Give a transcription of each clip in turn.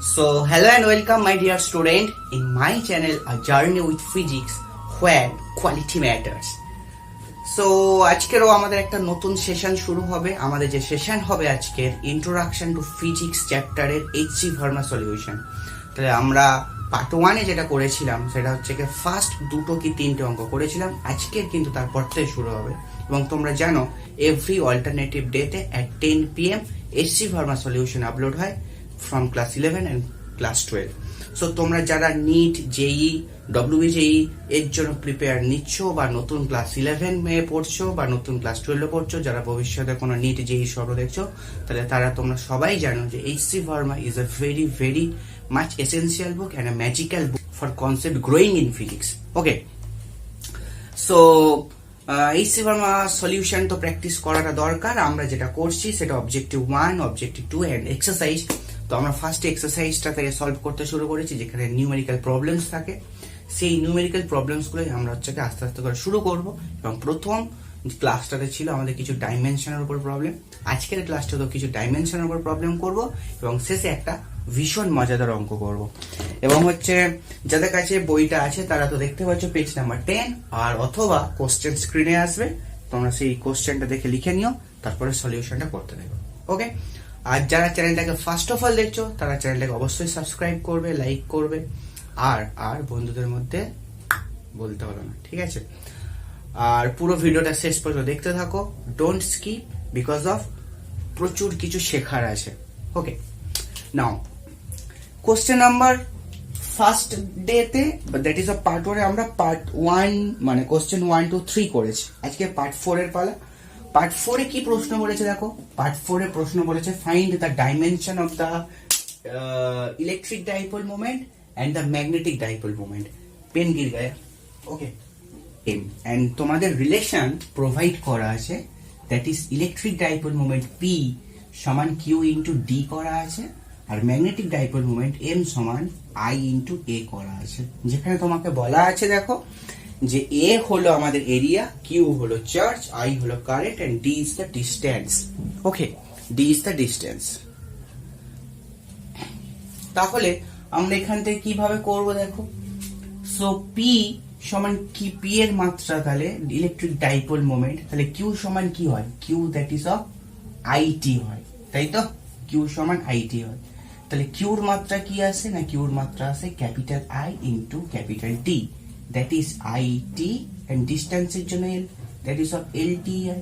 So, hello and welcome, my dear student, in my channel, A Journey with Physics, where quality matters. So, আজকেরও আমাদের একটা নতুন session শুরু হবে। আমাদের যে সেশন হবে আজকের ইন্ট্রোডাকশন টু ফিজিক্স চ্যাপ্টারের এইচসি ভার্মা সলিউশন। তাহলে আমরা পার্ট 1 এ যেটা করেছিলাম সেটা হচ্ছে কি ফার্স্ট দুটো কি তিনটে অঙ্ক করেছিলাম। আজকের কিন্তু তারপর থেকে শুরু হবে এবং তোমরা জানো এভরি অল্টারনেটিভ ডেতে at 10 PM HC Verma solution upload হয় from class 11 and class 12. So তোমরা যারা নিট জেই ডব্লিউবিজেই এর জন্য প্রিপেয়ার নিচ্ছ বা নতুন ক্লাস 11 এ পড়ছো বা নতুন ক্লাস 12 এ পড়ছো, যারা ভবিষ্যতে কোনো নিট জেই সব দেখছো, তাহলে তারা তোমরা সবাই জানো যে HC Verma is a very much essential book and a magical book for concept growing in physics. Okay, so HC Verma solution তো প্র্যাকটিস করাটা দরকার। আমরা যেটা করছি সেটা অবজেক্টিভ 1, অবজেক্টিভ 2 এন্ড এক্সারসাইজ। তো আমরা ফার্স্ট এক্সারসাইজটা থেকে সলভ করতে শুরু করেছি, যেখানে নিউমেরিক্যাল প্রবলেমস থাকে। সেই নিউমেরিক্যাল প্রবলেমস গুলোই আমরা হচ্ছে আস্তে আস্তে করে শুরু করব। এবং প্রথম ক্লাসটাতে ছিল আমাদের কিছু ডাইমেনশনের উপর প্রবলেম, আজকের ক্লাসটা তো কিছু ডাইমেনশনের উপর প্রবলেম করব এবং শেষে একটা ভীষণ মজাদার অঙ্ক করব। এবং হচ্ছে যাদের কাছে বইটা আছে তারা তো দেখতে পাচ্ছ পেজ নাম্বার 10, আর অথবা কোশ্চেন স্ক্রিনে আসবে, তোমরা সেই কোশ্চেনটা দেখে লিখে নিও, তারপরে সলিউশনটা করতে দেবো। ওকে, আর যারা চ্যানেলটাকে ফার্স্ট অফ অল দেখছো তারা চ্যানেলটাকে অবশ্যই সাবস্ক্রাইব করবে, লাইক করবে, আর বন্ধুদের মধ্যে বলতে হলো না, ঠিক আছে? আর পুরো ভিডিওটা শেষ পর্যন্ত দেখতে থাকো, ডোন্ট স্কিপ, বিকজ অফ প্রচুর কিছু শেখার আছে। ওকে, নাও কোশ্চেন নাম্বার ফার্স্ট ডেতে, দ্যাট ইজ আ পার্ট 1 আমরা পার্ট 1 মানে কোশ্চেন 1 2 3 করেছি। আজকে পার্ট 4 এর পালা। পার্ট 4 এ কি প্রশ্ন বলেছে দেখো। পার্ট 4 এ প্রশ্ন বলেছে find the dimension of the electric dipole moment and the magnetic dipole moment. Pen গির গায়া। ওকে, এম এন্ড তোমাদের রিলেশন প্রোভাইড করা আছে, that is electric dipole moment P সমান কিউ ইন্টু ডি করা আছে, আর ম্যাগনেটিক ডাইপোল মোমেন্ট এম সমান আই ইন্টু এ করা আছে। যেখানে তোমাকে বলা আছে দেখো যে এ হলো আমাদের এরিয়া, কিউ হলো চার্জ, আই হলো current and D is the distance. Okay, D is the distance. তাহলে আমরা এখান থেকে কিভাবে করব দেখো। সো পি সমান কি, পি এর মাত্রা তাহলে ইলেকট্রিক ডাইপোল মোমেন্ট, তাহলে কিউ সমান কি হয়, Q that is of IT হয়, তাই তো? কিউ সমান আইটি হয়। তাহলে কিউর মাত্রা কি আসে না, কিউর মাত্রা আসে capital I into capital T, that is IT, and distance এর জন্য L, that is of LTI.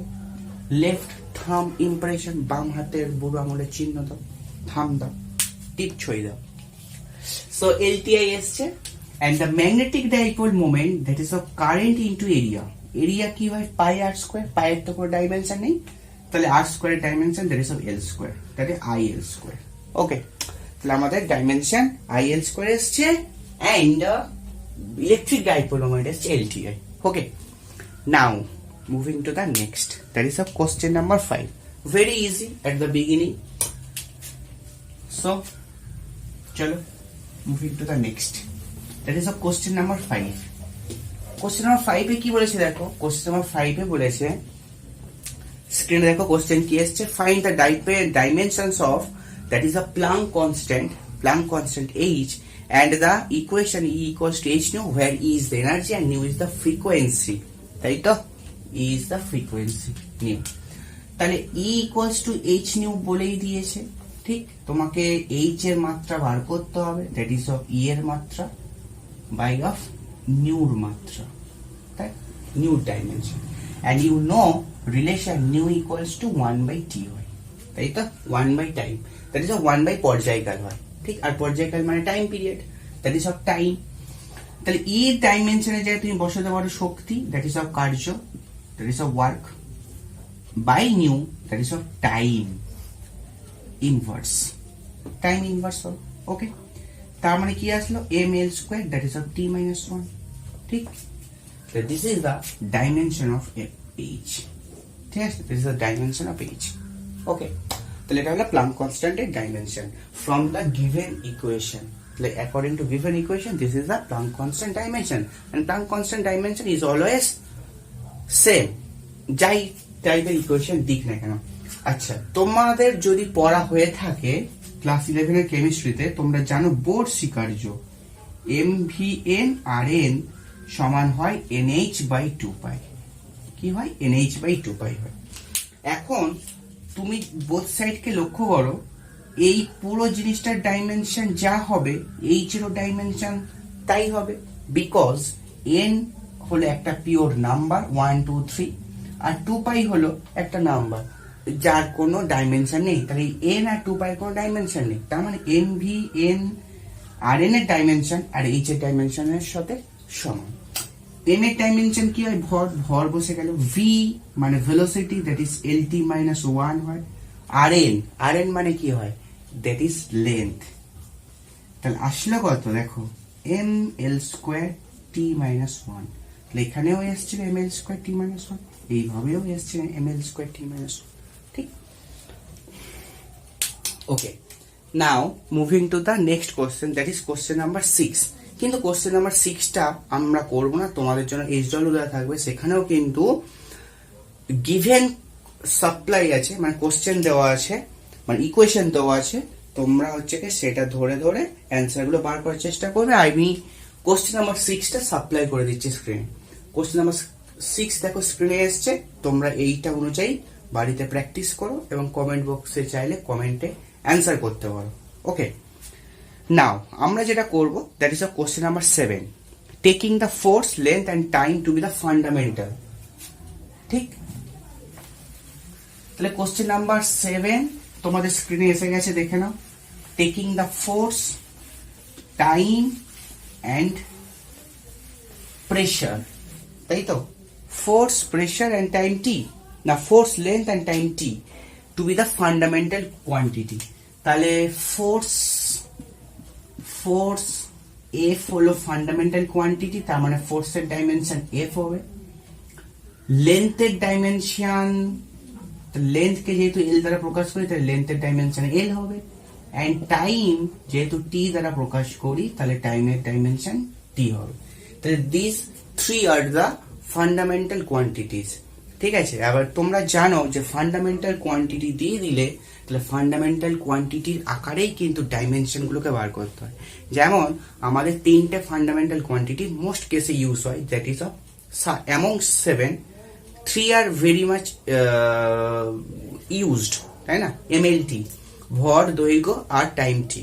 Left থাম ইমপ্রেশন, বাম হাতের বুড়ো আঙুলের চিহ্ন দাও, থাম দাও, টিপ ছই দাও। সো LTI এসছে, and the magnetic dipole moment, that is of current into area. Area কি হয়, পাই আর স্কয়ার, পাই এর তো কোনো ডাইমেনশন নেই, তাহলে আর স্কয়ারের dimension that is of L square, that is IL square. Okay, তাহলে আমাদের ডাইমেনশন IL স্কয়ার এসছে, and electric dipole moment is LTI. Okay, now moving to the next, that is a question number 5. Very easy at the beginning. So chalo moving to the next, that is a question number 5. Question number 5 এ কি বলেছে দেখো। question number 5 এ বলেছে, স্ক্রিনে দেখো question কি এসেছে, find the dimensions of, that is a Planck constant H, and the equation E equals to h nu, where E is the energy and nu is the frequency, তাই তো? E is the frequency nu। তাহলে E equals to h nu বলেই দিয়েছে, ঠিক? তোমাকে h এর মাত্রা বার করতে হবে, that is of E এর মাত্রা by of nu এর মাত্রা, তাই? nu dimension, and you know relation nu equals to 1 by t হয়, তাই তো? 1 by time, that is of 1 by পর্যায়কাল হয়, ঠিক? আর পর্যায়কাল মানে time period, that is of time. তাহলে ই ডাইমেনশনে যায় তুমি বসাতে পারো শক্তি, দ্যাট ইজ অফ কার্য, that is of work, by new, that is of time inverse, time inverse হল। ওকে, তার মানে কি আসলো, M L square, that is of T minus 1, ঠিক? This is the dimension of h, ঠিক আছে? This is the dimension of h. Okay, তাহলে এটা হলো Planck কনস্ট্যান্টের dimension from the given equation. Like according to given equation, this is the Planck constant dimension, and Planck constant dimension is always same, যাই টাইপের equation দিক না কেন। আচ্ছা, তোমাদের যদি পড়া হয়ে থাকে ক্লাস 11 এর কেমিস্ট্রিতে তোমরা জানো বোর স্বীকার্য MVN/Rn সমান হয় NH/2π। কি হয়? NH/2π হয়। এখন তুমি বোথ সাইডকে লক্ষ্য করো, এই পুরো জিনিসটার ডাইমেনশন যা হবে H এর ডাইমেনশন তাই হবে, বিকজ n হলো একটা পিওর নাম্বার 1 2 3 আর 2π হলো একটা নাম্বার যার কোনো ডাইমেনশন নেই। তাহলে n আর 2π কোনো ডাইমেনশন নেই, তার মানে MVN/Rn এর ডাইমেনশন আর H এর ডাইমেনশনের সাথে সমান। m এর ডাইমেনশন কি হয়? ভর, ভর বসে গেল। v মানে ভেলোসিটি, দ্যাট ইজ LT-1 হয়। Rn মানে কি হয়? That is length. তাহলে আসলে কত? দেখো ml²T-1। তাহলে এখানেও এসেছিল ml²T-1, এইভাবেও এসেছিল ml²T-1। ঠিক? Okay, now moving to the next question, that is question number 6। কিন্তু কোশ্চেন নাম্বার 6টা আমরা করব না, তোমাদের জন্য HW দেওয়া থাকবে। সেখানেও কিন্তু গিভেন সাপ্লাই আছে, মানে কোশ্চেন দেওয়া আছে, মানে ইকুয়েশন দেওয়া আছে। তোমরা হচ্ছে কি সেটা ধরে ধরে অ্যান্সার গুলো বার করার চেষ্টা করবে। আমি কোশ্চেন নাম্বার 6টা সাপ্লাই করে দিচ্ছি স্ক্রিনে। কোশ্চেন নাম্বার 6 দেখো স্ক্রিনে এসছে, তোমরা এইটা অনুযায়ী বাড়িতে প্র্যাকটিস করো এবং কমেন্ট বক্সে চাইলে কমেন্টে অ্যান্সার করতে পারো। ওকে, নাও আমরা যেটা করব that is a question number 7, taking the force, length and time to be the fundamental. ঠিক? তাহলে কোশ্চেন নাম্বার 7 তোমাদের স্ক্রিনে এসে গেছে, দেখে নাও। Taking the force, time and pressure, তাই তো? Force, pressure and time T, না force, length and time T to be the fundamental quantity. তাহলে ফোর্স F হলো ফান্ডামেন্টাল কোয়ান্টিটি, তার মানে ফোর্সের ডাইমেনশন F হবে। লেন্থের ডাইমেনশন, লেন্থকে যেহেতু L দ্বারা প্রকাশ করি তাহলে লেন্থের ডাইমেনশন L হবে। অ্যান্ড টাইম যেহেতু T দ্বারা প্রকাশ করি তাহলে টাইমের ডাইমেনশন T হবে। তাহলে this 3 R the fundamental quantities. ঠিক আছে? আবার তোমরা জানো যে ফান্ডামেন্টাল কোয়ান্টিটি দিয়ে দিলে তাহলে ফান্ডামেন্টাল কোয়ান্টিটির আকারেই কিন্তু ডাইমেনশন গুলোকে বার করতে হয়। যেমন আমাদের 3টে ফান্ডামেন্টাল কোয়ান্টিটি মোস্ট কেসে ইউজ হয়, that is of among 7 3 are very much used, তাই না? MLT, ভর, দৈর্ঘ্য আর টাইম টি,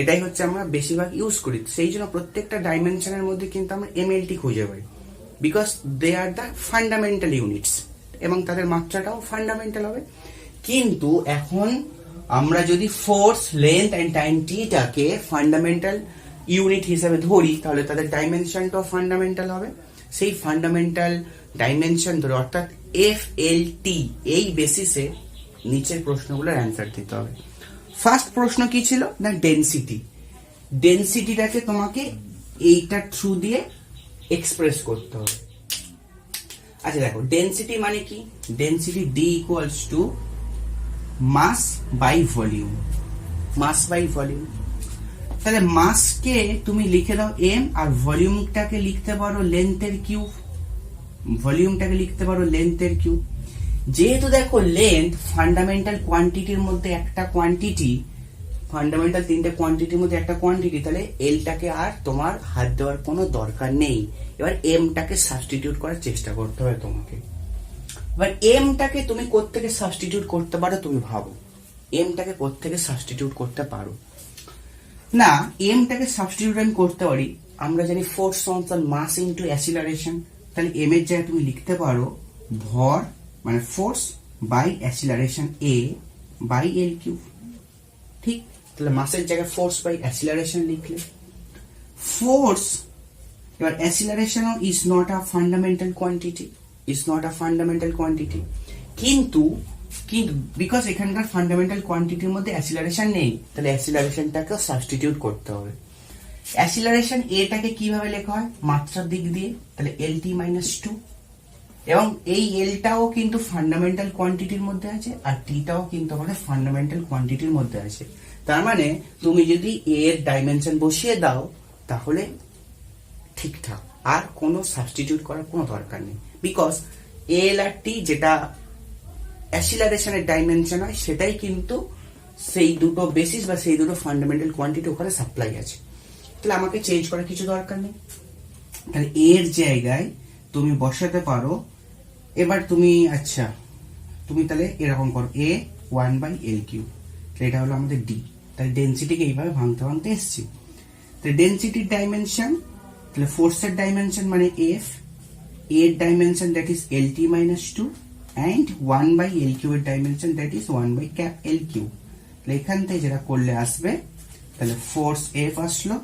এটাই হচ্ছে আমরা বেশিরভাগ ইউজ করি। সেই জন্য প্রত্যেকটা ডাইমেনশনের মধ্যে কিন্তু আমরা MLT খুঁজে পাই, because they are the fundamental units এবং তাদের মাত্রাটাও ফান্ডামেন্টাল হবে। কিন্তু এখন আমরা যদি ফোর্স, লেন্থ অ্যান্ড টাইম টিটাকে ফান্ডামেন্টাল ইউনিট হিসেবে ধরি তাহলে তাদের ডাইমেনশনটাও ফান্ডামেন্টাল হবে। সেই ফান্ডামেন্টাল ডাইমেনশন ধরে অর্থাৎ FLT, এই বেসিসে নিচের প্রশ্নগুলোর অ্যান্সার দিতে হবে। ফার্স্ট প্রশ্ন কি ছিল? না ডেনসিটি। ডেনসিটিটাকে তোমাকে এইটার থ্রু দিয়ে এক্সপ্রেস করতে হবে। আচ্ছা দেখো, ডেনসিটি মানে কি? Density D equals to mass by volume. Mass by volume. তাহলে মাসকে তুমি লিখে দাও m, আর ভলিউমটাকে লিখতে পারো লেন্থের কিউব। ভলিউমটাকে লিখতে পারো লেন্থের কিউব। যেহেতু দেখো লেন্থ ফান্ডামেন্টাল কোয়ান্টিটির মধ্যে একটা কোয়ান্টিটি, ফান্ডামেন্টাল 3টে কোয়ান্টিটির মধ্যে একটা কোয়ান্টিটি, তাহলে এলটাকে আর তোমার হাত দেওয়ার কোনো দরকার নেই। এবার এমটাকে সাবস্টিটিউট করার চেষ্টা করতে হবে তোমাকে। এবার এমটাকে তুমি কোত্থেকে সাবস্টিটিউট করতে পারো তুমি ভাবো, এমটাকে কোত্থেকে সাবস্টিটিউট করতে পারো? না, এমটাকে সাবস্টিটিউট আমি করতে পারি, আমরা জানি ফোর্স সমান মাস ইনটু অ্যাসিলারেশন। তাহলে এম এর জায়গায় তুমি লিখতে পারো ভর মানে force by acceleration A by L cube. ঠিক? তাহলে মাসের জায়গায় ফোর্স বাই অ্যাসিলারেশন লিখলে ফোর্স, এবার acceleration is not a fundamental quantity, is not a fundamental quantity. কিন্তু বিকজ এখানকার ফান্ডামেন্টাল কোয়ান্টিটির মধ্যে অ্যাসিলারেশন নেই, তাহলে অ্যাসিলারেশনটাকে সাবস্টিটিউট করতে হবে। অ্যাসিলারেশন এটাকে কিভাবে লেখা হয়? মাত্রার দিক দিয়ে, তাহলে LT-2, এবং এই এলটাও কিন্তু ফান্ডামেন্টাল কোয়ান্টিটির মধ্যে আছে আর টিটাও কিন্তু আমাদের ফান্ডামেন্টাল কোয়ান্টিটির মধ্যে আছে। তার মানে তুমি যদি এর ডাইমেনশন বসিয়ে দাও তাহলে ঠিকঠাক, আর কোনো সাবস্টিটিউট করার কোনো দরকার নেই, বিকজ এল আর টি যেটা অ্যাসিলারেশনের ডাইমেনশন হয় সেটাই কিন্তু সেই দুটো বেসিস বা সেই দুটো ফান্ডামেন্টাল কোয়ান্টিটি ওখানে সাপ্লাই আছে, তাহলে আমাকে চেঞ্জ করার কিছু দরকার নেই। তাহলে এর জায়গায় তুমি বসাতে পারো, এবার তুমি আচ্ছা তুমি তাহলে এরকম করো a 1/L3, এটা হলো আমাদের d। তাহলে ডেনসিটিকে এইভাবে ভাঙতে ভাঙতে এসছি। তাহলে ডেনসিটির ডাইমেনশন, তাহলে ফোর্সের ডাইমেনশন মানে f, এর dimension that is LT - 2 and 1/L3 এর ডাইমেনশন দ্যাট ইজ 1/L3। তাহলে এখান থেকে যেটা করলে আসবে, তাহলে ফোর্স f আসলো,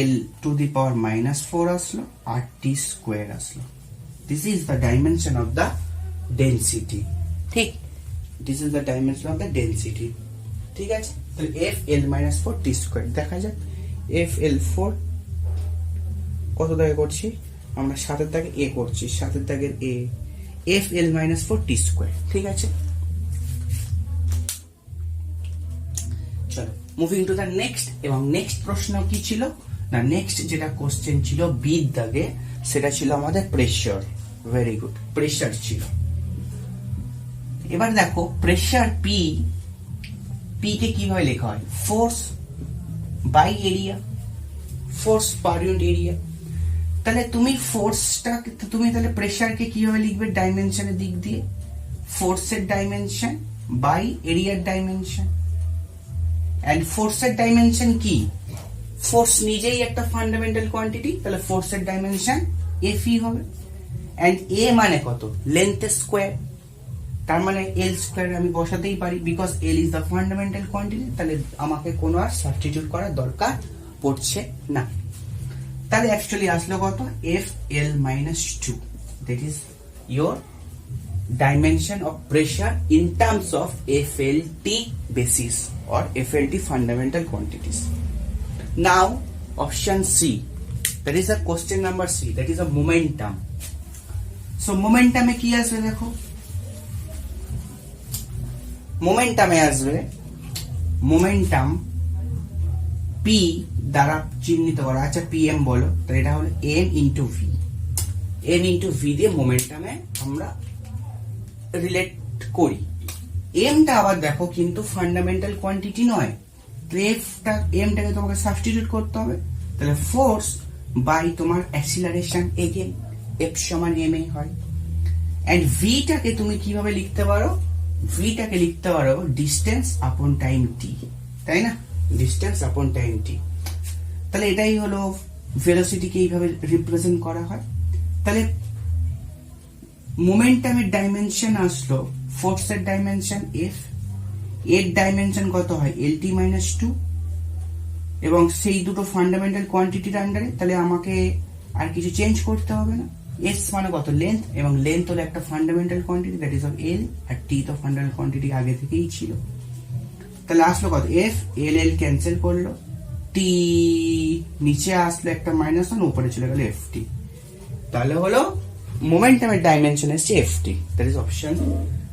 L⁻⁻4 আসলো, আর t² আসলো। This is the dimension of the density, ঠিক? This is the dimension of the density, ঠিক আছে? তাহলে FL-4 t² দেখা যাক। FL4 কত দাগে করছি আমরা? 7 দাগে a করছি, 7 দাগের a, FL-4 t², ঠিক আছে? চলো মুভিং টু দ্য নেক্সট। এবং নেক্সট প্রশ্ন কি ছিল না, নেক্সট যেটা কোশ্চেন ছিল বি দাগে, সেটা ছিল আমাদের প্রেসার। ভেরি গুড, প্রেসার ছিল। এবার দেখো প্রেসার পি, পি কে কিভাবে লেখা হয়? Force by area, force per unit area. তাহলে তুমি ফোর্সটা, তুমি তাহলে প্রেসারকে কিভাবে লিখবে ডাইমেনশনের দিক দিয়ে? ফোর্সের ডাইমেনশন বাই এরিয়ার ডাইমেনশন। এন্ড ফোর্সের ডাইমেনশন কি? ফোর্স নিজেই একটা ফান্ডামেন্টাল কোয়ান্টিটি, তাহলে ফোর্সের ডাইমেনশন এফই হবে। এন্ড এ মানে কত? লেন্থ স্কোয়ার, তার মানে L² আমি বসাতেই পারি, because L is the fundamental quantity. তাহলে আমাকে কোনো আর সাবস্টিটিউট করার দরকার পড়ছে না। তাহলে অ্যাকচুয়ালি আসলো কত? FL-2, that is your dimension of pressure in terms of FLT basis or FLT fundamental quantities. Now option C, that is a question number C, that is a momentum. So momentum এ কি আসবে দেখো, momentum এ আসবে momentum P দ্বারা চিহ্নিত করা। আচ্ছা PM বলো, তো এটা হলো M into V, M into V দিয়ে momentum-এ আমরা রিলেট করি। এমটা আবার দেখো কিন্তু ফান্ডামেন্টাল কোয়ান্টিটি নয়, এমটাকে তোমাকে সাবস্টিটিউট করতে হবে। তাহলে ফোর্স বাই তোমার অ্যাক্সিলারেশন, এগেন এফ সমান এম এ হয়। এন্ড ভিটাকে তুমি কিভাবে লিখতে পারো? ভিটাকে লিখতে পারো ডিস্টেন্স আপন টাইম টি, তাই না? ডিস্টেন্স আপন টাইম টি। তাহলে এটাই হলো ভেলোসিটিকে এইভাবে রিপ্রেজেন্ট করা হয়। তাহলে মোমেন্টামের ডাইমেনশন আসলো, ফোর্সের ডাইমেনশন এফ, এর ডাইমেনশন কত হয়? LT-2, এবং সেই দুটো ফান্ডামেন্টাল কোয়ান্টিটির আন্ডারে। তাহলে আমাকে আর কিছু চেঞ্জ করতে হবে না। এস মানে কত? লেন্থ, এবং লেন্থ হলো একটা fundamental quantity, that is of L, আর টি তো ফান্ডামেন্টাল কোয়ান্টিটি আগে থেকেই ছিল। তাহলে আসলো কত? এফ, এল ক্যান্সেল করলো, টি নিচে আসলো একটা -1, উপরে চলে গেল FT। তাহলে হলো মোমেন্টামের ডাইমেনশন এসছে FT, দ্যাট ইজ অপশন,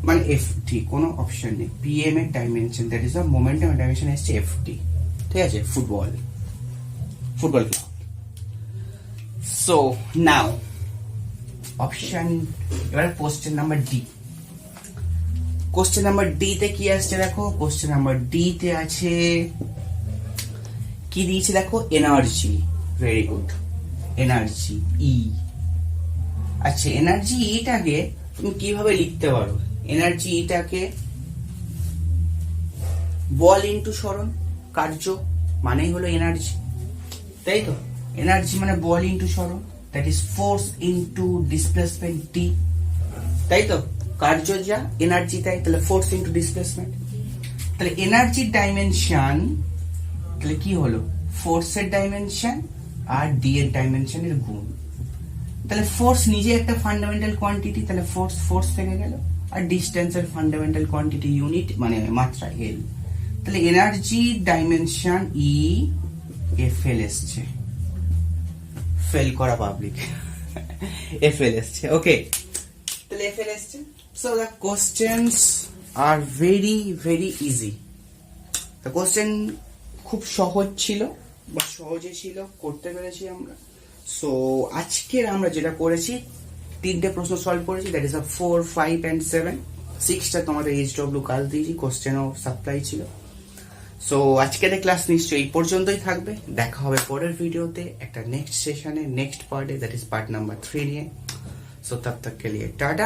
মানে FT, কোনো অপশন নেই। PM এর ডাইমেনশন, দ্যাট ইজ মোমেন্টামের ডাইমেনশন এসছে FT, ঠিক আছে? Football club. So now option, এবার question number D. Question number D তে কি আসছে দেখো, কোশ্চেন নাম্বার ডি তে আছে কি দিয়েছে দেখো? এনার্জি। ভেরি গুড, এনার্জি ই। আচ্ছা এনার্জি ইটাকে তুমি কিভাবে লিখতে পারো? এনার্জি ইটাকে বল ইনটু সরণ, কার্য মানেই হলো এনার্জি, তাই তো? এনার্জি মানে বল ইনটু সরণ, that is force into displacement টি, তাই তো? কার্য যা এনার্জি তাই, তাহলে ফোর্স ইনটু ডিসপ্লেসমেন্ট। তাহলে এনার্জির ডাইমেনশন তাহলে কি হলো? ফোর্সের ডাইমেনশন আর ডি এর ডাইমেনশনের গুণ। তাহলে ফোর্স নিজে একটা ফান্ডামেন্টাল কোয়ান্টিটি, তাহলে ফোর্স থেকে গেল, আর ডিস্টেন্সের ফান্ডামেন্টাল কোয়ান্টিটি ইউনিট মানে মাত্রা এল। তাহলে এনার্জি ডাইমেনশন ই এফএল এসছে, ফেল করা পাবলিক, এফএল এসছে। ওকে, তাহলে এফএল এসছে। So the questions are very very easy. The question খুব সহজ ছিল বা সহজে ছিল, করতে পেরেছি আমরা। সো আজকের আমরা যেটা করেছি, 3টে প্রশ্ন সলভ করেছি, দ্যাট ইজ 4, 5 and 7। 6টা তোমাদের HW কাল দিয়েছি, কোশ্চেনও সাপ্লাই ছিল। সো আজকের ক্লাস নিশ্চয়ই এই পর্যন্তই থাকবে। দেখা হবে পরের ভিডিওতে একটা নেক্সট সেশনে, নেক্সট পার্টে, দ্যাট ইজ পার্ট নাম্বার 3 নিয়ে। সো তব তক কে লিয়ে টাটা।